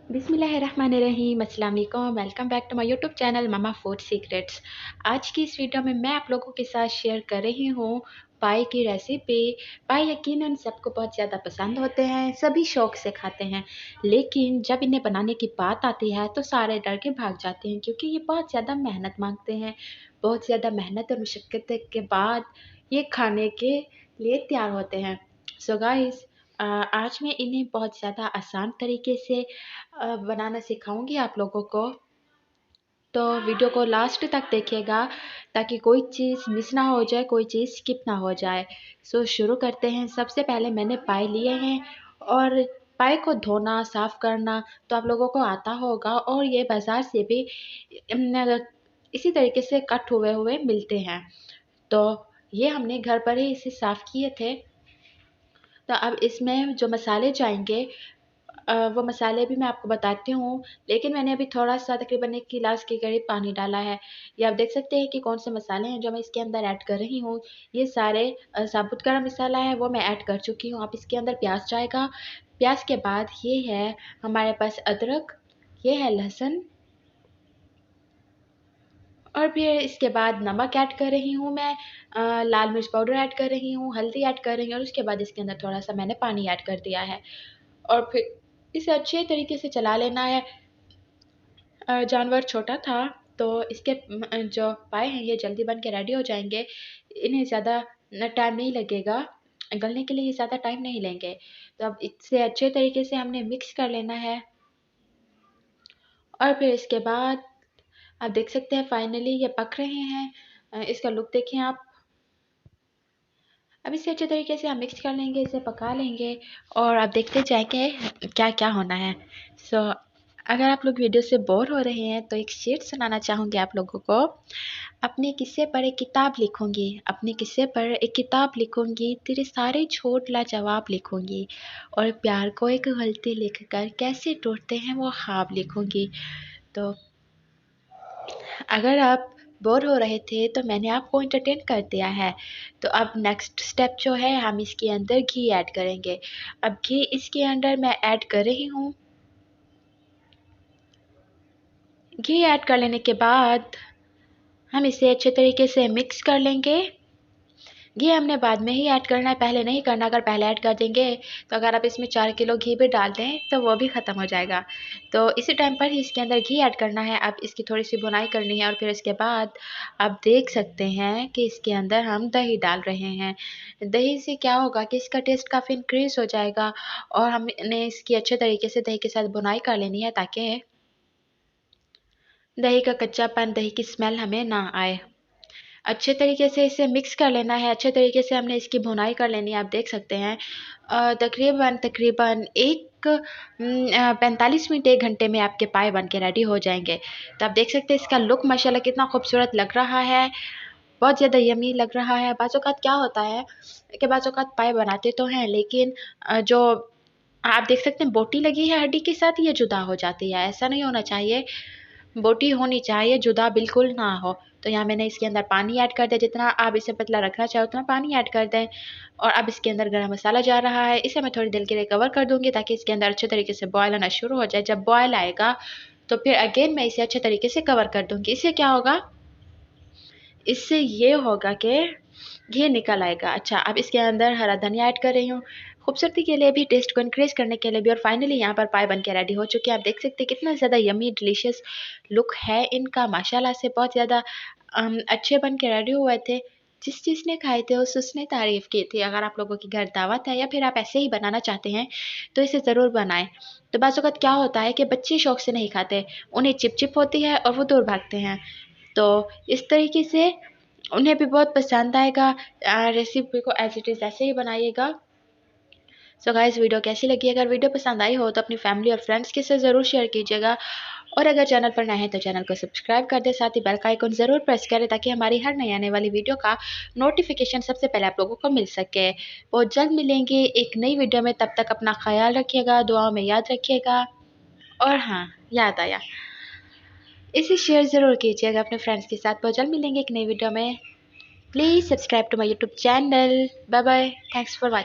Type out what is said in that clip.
बिस्मिल्लाहिर्रहमानिर्रहीम, अस्सलाम वालेकुम। Welcome back to my YouTube channel mama food secrets. आज की इस वीडियो में मैं आप लोगों के साथ शेयर कर रही हूँ पाई की रेसिपी। पाई यकीनन सबको बहुत ज़्यादा पसंद होते हैं, सभी शौक से खाते हैं, लेकिन जब इन्हें बनाने की बात आती है तो सारे डर के भाग जाते हैं क्योंकि ये बहुत ज़्यादा मेहनत मांगते हैं। बहुत ज़्यादा मेहनत और मुशक्क़त के बाद ये खाने के लिए तैयार होते हैं। सो गाइस, आज मैं इन्हें बहुत ज़्यादा आसान तरीके से बनाना सिखाऊंगी आप लोगों को। तो वीडियो को लास्ट तक देखिएगा ताकि कोई चीज़ मिस ना हो जाए, कोई चीज़ स्किप ना हो जाए। सो शुरू करते हैं। सबसे पहले मैंने पाई लिए हैं और पाई को धोना साफ़ करना तो आप लोगों को आता होगा, और ये बाज़ार से भी इसी तरीके से कट हुए हुए मिलते हैं। तो ये हमने घर पर ही इसे साफ़ किए थे। तो अब इसमें जो मसाले जाएंगे वो मसाले भी मैं आपको बताती हूँ, लेकिन मैंने अभी थोड़ा-सा तकरीबन 1 गिलास के करीब पानी डाला है। ये आप देख सकते हैं कि कौन से मसाले हैं जो मैं इसके अंदर ऐड कर रही हूँ। ये सारे साबुत गरम मसाला है, वो मैं ऐड कर चुकी हूँ। अब इसके अंदर प्याज़ जाएगा। प्याज़ के बाद ये है हमारे पास अदरक, ये है लहसुन, और फिर इसके बाद नमक ऐड कर रही हूँ मैं, लाल मिर्च पाउडर ऐड कर रही हूँ, हल्दी ऐड कर रही हूँ, और उसके बाद इसके अंदर थोड़ा-सा मैंने पानी ऐड कर दिया है। और फिर इसे अच्छे तरीके से चला लेना है। जानवर छोटा था तो इसके जो पाए हैं ये जल्दी बन के रेडी हो जाएंगे। इन्हें ज़्यादा टाइम नहीं लगेगा, गलने के लिए ये ज़्यादा टाइम नहीं लेंगे। तो अब इसे अच्छे तरीके से हमने मिक्स कर लेना है। और फिर इसके बाद आप देख सकते हैं फाइनली ये पक रहे हैं। इसका लुक देखें आप। अब इसे अच्छे तरीके से हम मिक्स कर लेंगे, इसे पका लेंगे, और आप देखते जाएंगे क्या क्या होना है। सो अगर आप लोग वीडियो से बोर हो रहे हैं तो एक शेर सुनाना चाहूँगी आप लोगों को। अपने किस्से पर एक किताब लिखूंगी, अपने किस्से पर एक किताब लिखूंगी, तेरे सारे झूठ लाजवाब लिखूंगी, और प्यार को एक गलती लिखकर कैसे टूटते हैं वो ख्वाब लिखूंगी। तो अगर आप बोर हो रहे थे तो मैंने आपको एंटरटेन कर दिया है। तो अब नेक्स्ट स्टेप जो है, हम इसके अंदर घी ऐड करेंगे। अब घी इसके अंदर मैं ऐड कर रही हूँ। घी ऐड कर लेने के बाद हम इसे अच्छे तरीके से मिक्स कर लेंगे। घी हमने बाद में ही ऐड करना है, पहले नहीं करना। अगर पहले ऐड कर देंगे तो अगर आप इसमें 4 किलो घी भी डाल दें तो वो भी ख़त्म हो जाएगा। तो इसी टाइम पर ही इसके अंदर घी ऐड करना है। अब इसकी थोड़ी सी भुनाई करनी है, और फिर इसके बाद आप देख सकते हैं कि इसके अंदर हम दही डाल रहे हैं। दही से क्या होगा कि इसका टेस्ट काफ़ी इंक्रीज़ हो जाएगा, और हमने इसकी अच्छे तरीके से दही के साथ भुनाई कर लेनी है ताकि दही का कच्चापन, दही की स्मेल हमें ना आए। अच्छे तरीके से इसे मिक्स कर लेना है। अच्छे तरीके से हमने इसकी भुनाई कर लेनी है। आप देख सकते हैं तकरीबन तकरीबन 45 मिनट 1 घंटे में आपके पाए बन के रेडी हो जाएंगे। तो आप देख सकते हैं इसका लुक माशाल्लाह कितना खूबसूरत लग रहा है, बहुत ज़्यादा यमी लग रहा है। बाज़-औक़ात क्या होता है कि बाज़-औक़ात पाए बनाते तो हैं, लेकिन जो आप देख सकते हैं बोटी लगी है हड्डी के साथ, ये जुदा हो जाती है। ऐसा नहीं होना चाहिए, बोटी होनी चाहिए, जुदा बिल्कुल ना हो। तो यहाँ मैंने इसके अंदर पानी ऐड कर दिया, जितना आप इसे पतला रखना चाहो उतना पानी ऐड कर दें। और अब इसके अंदर गरम मसाला जा रहा है, इसे मैं थोड़ी देर के लिए कवर कर दूँगी ताकि इसके अंदर अच्छे तरीके से बॉयल आना शुरू हो जाए। जब बॉयल आएगा तो फिर अगेन मैं इसे अच्छे तरीके से कवर कर दूँगी। इससे क्या होगा, इससे ये होगा कि घी निकल आएगा। अच्छा, अब इसके अंदर हरा धनिया ऐड कर रही हूँ, खूबसूरती के लिए भी, टेस्ट को इंक्रीज़ करने के लिए भी। और फाइनली यहाँ पर पाए बन के रेडी हो चुके हैं। आप देख सकते हैं कितना ज़्यादा यम्मी डिलीशियस लुक है इनका, माशाल्लाह से बहुत ज़्यादा अच्छे बन के रेडी हुए थे। जिस जिसने खाए थे उसने तारीफ़ की थी। अगर आप लोगों के घर दावत है या फिर आप ऐसे ही बनाना चाहते हैं तो इसे ज़रूर बनाएँ। तो बाज़-औक़ात क्या होता है कि बच्चे शौक से नहीं खाते, उन्हें चिप-चिप होती है और वो दूर भागते हैं। तो इस तरीके से उन्हें भी बहुत पसंद आएगा। रेसिपी को एज़ इट इज़ ऐसे ही बनाइएगा। सो गाइस, वीडियो कैसी लगी? अगर वीडियो पसंद आई हो तो अपनी फैमिली और फ्रेंड्स के साथ ज़रूर शेयर कीजिएगा, और अगर चैनल पर नए हैं तो चैनल को सब्सक्राइब कर दें, साथ ही बेल का आइकन ज़रूर प्रेस करें ताकि हमारी हर नई आने वाली वीडियो का नोटिफिकेशन सबसे पहले आप लोगों को मिल सके। बहुत जल्द मिलेंगे एक नई वीडियो में, तब तक अपना ख्याल रखिएगा, दुआओं में याद रखिएगा। और हाँ, याद आया, इसे शेयर ज़रूर कीजिएगा अपने फ्रेंड्स के साथ। बहुत जल्द मिलेंगे एक नई वीडियो में। Please subscribe to my YouTube channel. Bye bye, thanks for watching.